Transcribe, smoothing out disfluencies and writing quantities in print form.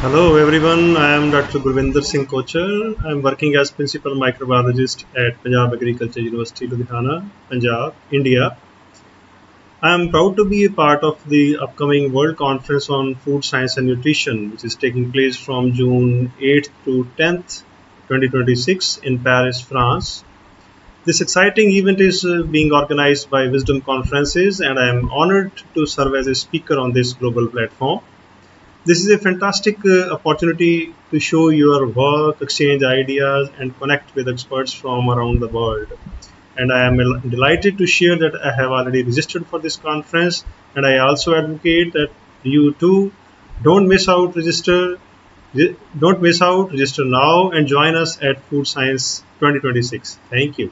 Hello everyone, I am Dr. Gurvinder Singh Kochar. I am working as Principal Microbiologist at Punjab Agriculture University, Ludhiana, Punjab, India. I am proud to be a part of the upcoming World Conference on Food Science and Nutrition, which is taking place from June 8th to 10th, 2026 in Paris, France. This exciting event is being organized by Wisdom Conferences, and I am honored to serve as a speaker on this global platform. This is a fantastic opportunity to show your work, exchange ideas, and connect with experts from around the world. And I am delighted to share that I have already registered for this conference, and I also advocate that you too don't miss out. Don't miss out. Register now and join us at Food Science 2026. Thank you.